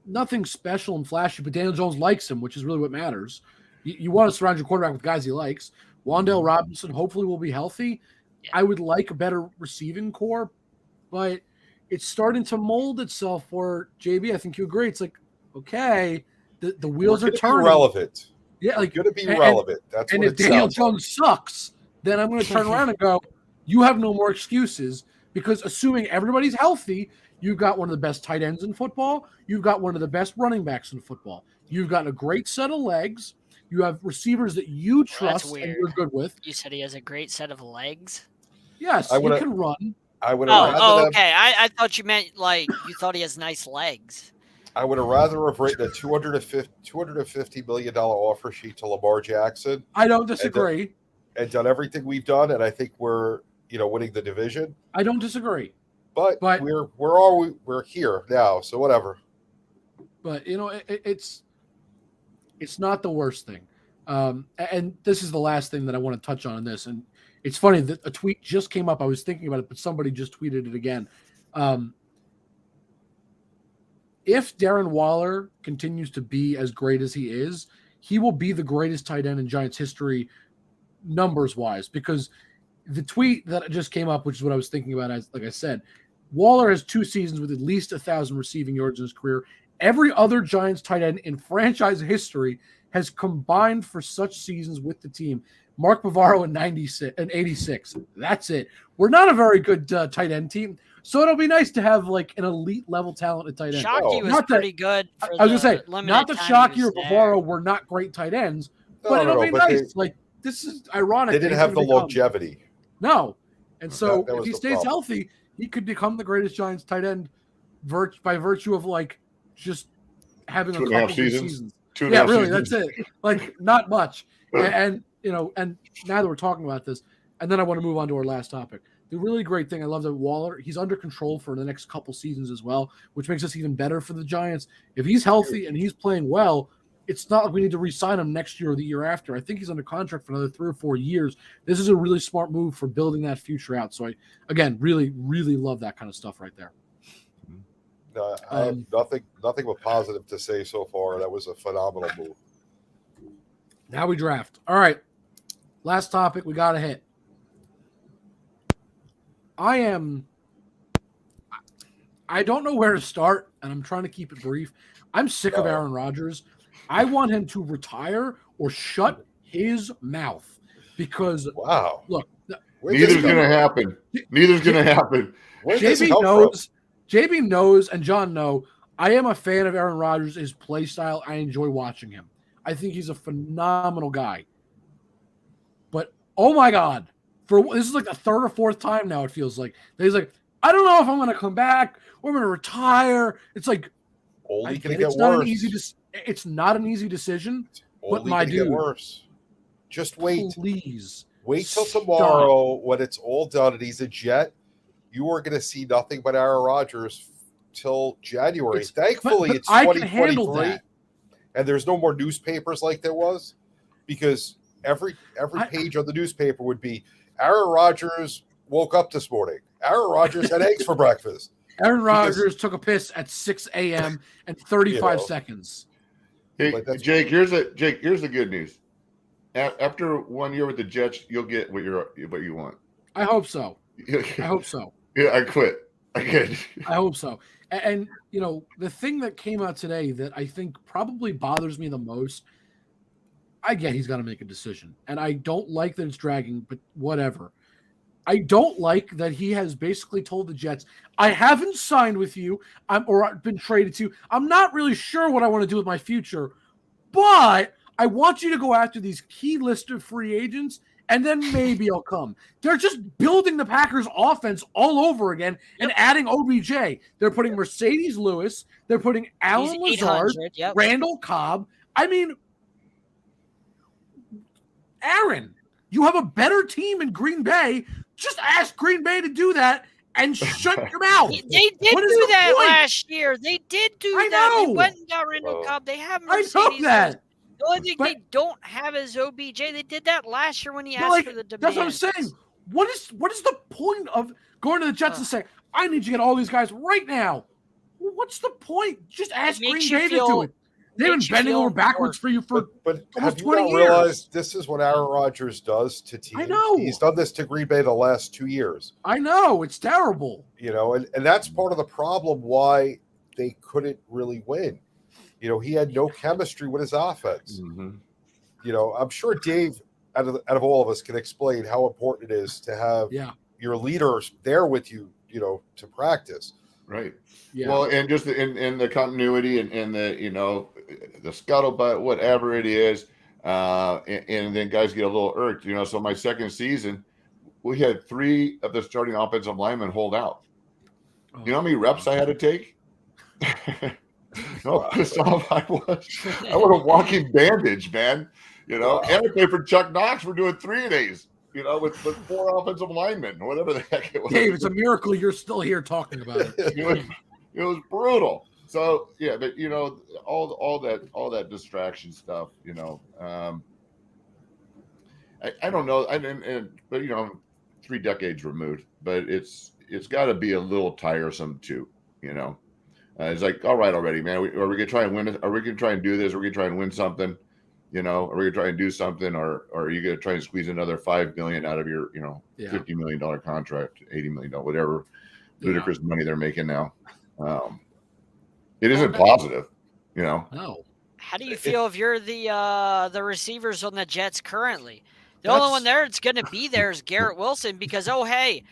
nothing special and flashy, but Daniel Jones likes him, which is really what matters. You want to surround your quarterback with guys he likes. Wan'Dale Robinson hopefully will be healthy. Yeah. I would like a better receiving core, but it's starting to mold itself where, JB, I think you agree. It's like, okay, the wheels are turning. Relevant. Yeah, like going to be relevant. That's and what if Daniel Jones sucks, then I'm going to turn around and go, you have no more excuses, because assuming everybody's healthy, you've got one of the best tight ends in football. You've got one of the best running backs in football. You've got a great set of legs. You have receivers that you trust and you're good with. You said he has a great set of legs? Yes, he can run. I would have. Okay. I thought you meant like you thought he has nice legs. I would have rather have written a $250 million offer sheet to Lamar Jackson. I don't disagree. And done everything we've done, and I think we're winning the division. I don't disagree. But we're here now, so whatever. But it's not the worst thing. And this is the last thing that I want to touch on in this. And it's funny that a tweet just came up. I was thinking about it, but somebody just tweeted it again. If Darren Waller continues to be as great as he is, he will be the greatest tight end in Giants history, numbers-wise, because the tweet that just came up, which is what I was thinking about, like I said, Waller has 2 seasons with at least 1,000 receiving yards in his career. Every other Giants tight end in franchise history has combined for such seasons with the team. Mark Bavaro in 96 and 86. That's it. We're not a very good tight end team, so it'll be nice to have like an elite level talent at tight end. Shockey was pretty good. I was gonna say, not that Shockey or Bavaro were not great tight ends, but it'll be nice. This is ironic. They didn't have the longevity. No, and so if he stays healthy, he could become the greatest Giants tight end by virtue of just having a couple of seasons. Really, that's it. Not much. And now that we're talking about this, and then I want to move on to our last topic. The really great thing, I love that Waller, he's under control for the next couple seasons as well, which makes us even better for the Giants. If he's healthy and he's playing well, it's not like we need to re-sign him next year or the year after. I think he's under contract for another 3 or 4 years. This is a really smart move for building that future out. So I, again, really, really love that kind of stuff right there. No, I have nothing but positive to say so far. That was a phenomenal move. Now we draft. All right. Last topic we got to hit. I don't know where to start, and I'm trying to keep it brief. I'm sick of Aaron Rodgers. I want him to retire or shut his mouth because, look. Neither's going to happen. Neither's going to happen. JB knows, and John know, I am a fan of Aaron Rodgers, his play style. I enjoy watching him. I think he's a phenomenal guy. But, oh my God, this is like the 3rd or 4th time now it feels like. He's like, I don't know if I'm going to come back or I'm going to retire. It's like, it's not an easy decision, but my dude. Worse. Just wait. Please. Wait till tomorrow when it's all done and he's a Jet. You are going to see nothing but Aaron Rodgers till January. Thankfully, it's 2023, and there's no more newspapers like there was, because every page on the newspaper would be Aaron Rodgers woke up this morning. Aaron Rodgers had eggs for breakfast. Aaron Rodgers took a piss at 6 a.m. and 35 seconds. Hey, Jake, here's the good news. After 1 year with the Jets, you'll get what you want. I hope so. Yeah, I quit. I can't. I hope so. And the thing that came out today that I think probably bothers me the most, I get he's got to make a decision, and I don't like that it's dragging, but whatever. I don't like that he has basically told the Jets, I haven't signed with you, or been traded to. I'm not really sure what I want to do with my future, but I want you to go after these key list of free agents, and then maybe I'll come. They're just building the Packers offense all over again and adding OBJ. They're putting Mercedes Lewis. They're putting Alan Lazard, Randall Cobb. I mean, Aaron, you have a better team in Green Bay. Just ask Green Bay to do that and shut your mouth. They did do that last year. They did do that. They went and got Randall Cobb. They have Mercedes. I know that. The only thing they don't have is OBJ. They did that last year when he asked for the demand. That's what I'm saying. What is the point of going to the Jets and saying, I need to get all these guys right now? Well, what's the point? Just ask Green Bay to do it. They've been bending over backwards for you for almost 20 years. Realized this is what Aaron Rodgers does to teams. I know. He's done this to Green Bay the last 2 years. I know. It's terrible. You know, and that's part of the problem why they couldn't really win. You know, he had no chemistry with his offense. Mm-hmm. You know, I'm sure Dave, out of all of us, can explain how important it is to have your leaders there with you, you know, to practice. Right. Yeah. Well, and just in the continuity and the, you know, the scuttlebutt, whatever it is, and then guys get a little irked, you know. So my second season, we had 3 of the starting offensive linemen hold out. You know how many reps I had to take? No, pissed off I was. I was a walking bandage, man. You know, and I played for Chuck Knox. We're doing 3 days, you know, with 4 offensive linemen, whatever the heck it was. Dave, it's a miracle you're still here talking about it. It was brutal. So yeah, but you know, all that distraction stuff, you know. I don't know. But you know, 3 decades removed, but it's got to be a little tiresome too, you know. It's like, all right, already, man. Are we gonna try and win? Are we gonna try and do this? Are we gonna try and win something? You know, are we gonna try and do something, or are you gonna try and squeeze another $5 million out of your, you know, $50 million contract, $80 million, whatever ludicrous money they're making now? It isn't positive, you know. No. How do you feel if you're the receivers on the Jets currently? The only one there that's going to be there is Garrett Wilson because, oh, hey,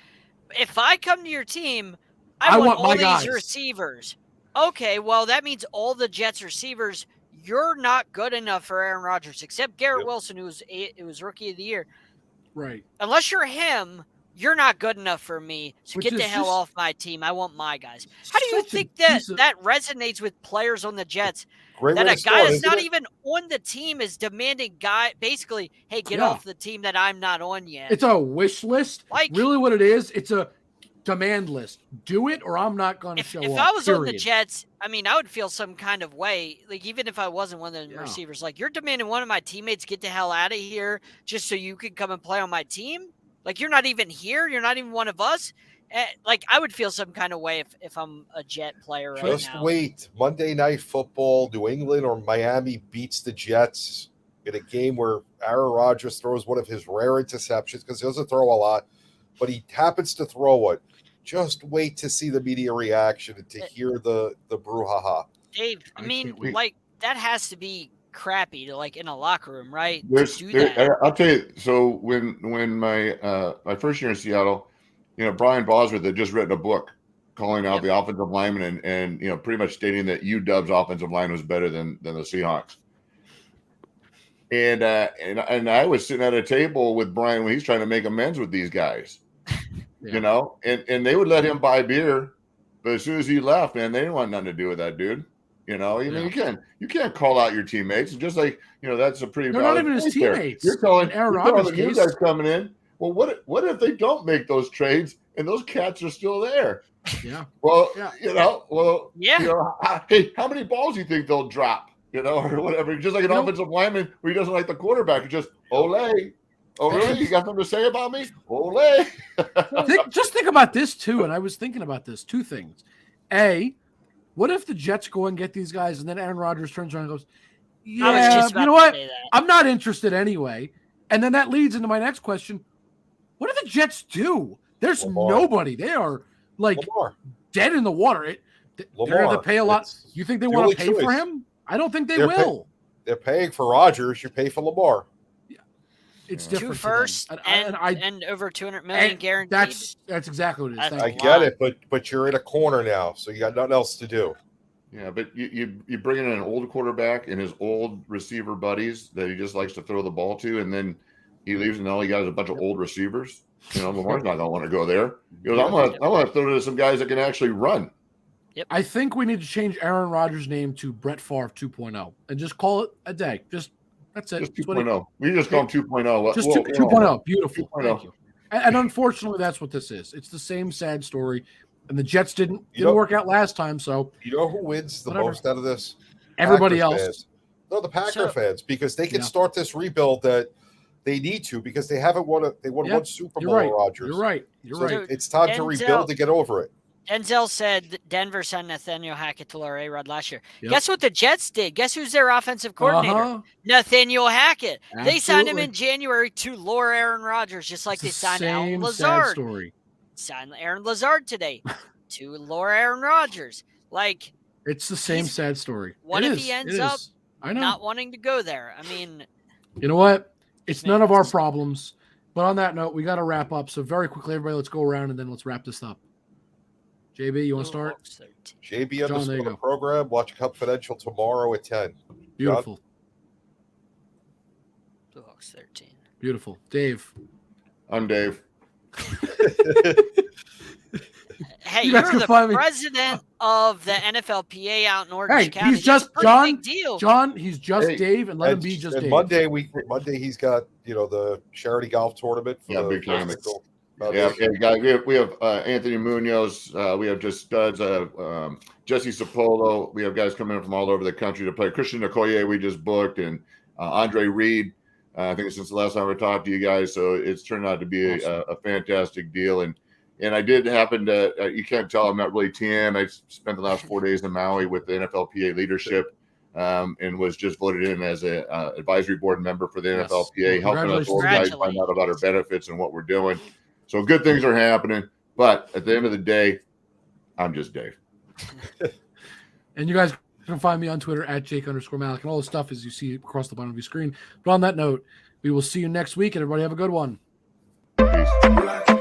if I come to your team, I want all these receivers. Okay, well, that means all the Jets receivers, you're not good enough for Aaron Rodgers, except Garrett Wilson, who was Rookie of the Year. Right. Unless you're him, you're not good enough for me. So get the hell off my team. I want my guys. How do you think that resonates with players on the Jets? That a guy that's not even on the team is demanding basically, hey, get off the team that I'm not on yet. It's a wish list. Like, really what it is, it's a demand list. Do it or I'm not going to show up. If I was on the Jets, I mean, I would feel some kind of way. Like, even if I wasn't one of the receivers, like, you're demanding one of my teammates get the hell out of here just so you can come and play on my team? Like, you're not even here. You're not even one of us. Like, I would feel some kind of way if I'm a Jet player right now. Just wait. Monday Night Football, New England or Miami beats the Jets in a game where Aaron Rodgers throws one of his rare interceptions because he doesn't throw a lot, but he happens to throw it. Just wait to see the media reaction and to hear the brouhaha. Dave, I mean, like, that has to be crappy to, like, in a locker room, right? I'll tell you. So when my first year in Seattle, you know, Brian Bosworth had just written a book calling out the offensive lineman and you know, pretty much stating that UW's offensive line was better than the Seahawks. And I was sitting at a table with Brian when he's trying to make amends with these guys. You know, and they would let him buy beer, but as soon as he left, man, they didn't want nothing to do with that dude. You know, you can't call out your teammates. And just like, you know, that's a pretty. They're not even his teammates. You're calling the new guys coming in. Well, what if they don't make those trades and those cats are still there? Yeah. Well, you know, you know, hey, how many balls do you think they'll drop? You know, or whatever. Just like an offensive lineman where he doesn't like the quarterback, it's just ole. Oh, really? You got something to say about me? Ole. Just think about this, too. And I was thinking about this. 2 things. A, what if the Jets go and get these guys and then Aaron Rodgers turns around and goes, yeah, you know what? I'm not interested anyway. And then that leads into my next question. What do the Jets do? There's nobody. They are, like, dead in the water. They're going to pay a lot. You think they want to pay for him? I don't think they will. they're paying for Rodgers. You pay for Lamar. It's Two different. first to them. and over 200 million guaranteed. That's exactly what it is. That's I a get lot. it, but you're in a corner now, so you got nothing else to do. Yeah, but you bring in an old quarterback and his old receiver buddies that he just likes to throw the ball to, and then he leaves and all he got is a bunch of old receivers. You know, Lamar's not going to want to go there. He goes, I want to throw to some guys that can actually run. Yep. I think we need to change Aaron Rodgers' name to Brett Favre 2.0 and just call it a day. That's it. Just 2.0. We just call him 2.0. Just 2.0. Beautiful. 2.0. Thank you. And unfortunately, that's what this is. It's the same sad story. And the Jets didn't work out last time. So you know who wins the most out of this? Everybody Packers else. Fans. No, the Packer fans, because they can start this rebuild that they need to, because they haven't won one Super Bowl. Right. Rodgers. You're right. Dude, It's time to rebuild to get over it. Denzel said that Denver signed Nathaniel Hackett to Laura A-Rod last year. Yep. Guess what the Jets did? Guess who's their offensive coordinator? Nathaniel Hackett. Absolutely. They signed him in January to lure Aaron Rodgers, just like they signed Aaron Lazard. Story. Signed Aaron Lazard today to lure Aaron Rodgers. Like, it's the same sad story. What if he ends up I know. not wanting to go there? I mean, you know what? It's none of our problems. But on that note, we got to wrap up. So very quickly, everybody, let's go around and then let's wrap this up. JB, you want to start? JB John, there you underscore go. program. Watch Confidential tomorrow at 10. Beautiful. Blue Hawks 13. Beautiful. Dave. I'm Dave. Hey, You you're guys can the find me- president of the NFLPA out in Orange Hey, County. he's just That's a pretty John. big deal. John, he's just Hey, Dave, and let him be just and Dave. Monday he's got the charity golf tournament. For the big tournament. Foundation. Okay, guys. We have Anthony Munoz. We have just studs. Jesse Sapolo. We have guys coming in from all over the country to play. Christian Okoye we just booked, and Andre Reed. I think since the last time we talked to you guys, so it's turned out to be a fantastic deal. And I did happen to. You can't tell I'm not really TN. I spent the last 4 days in Maui with the NFLPA leadership. And was just voted in as an advisory board member for the NFLPA, helping us organize, find out about our benefits and what we're doing. So good things are happening. But at the end of the day, I'm just Dave. And you guys can find me on Twitter at Jake_Malik. And all the stuff is you see across the bottom of your screen. But on that note, we will see you next week. And everybody have a good one. Peace.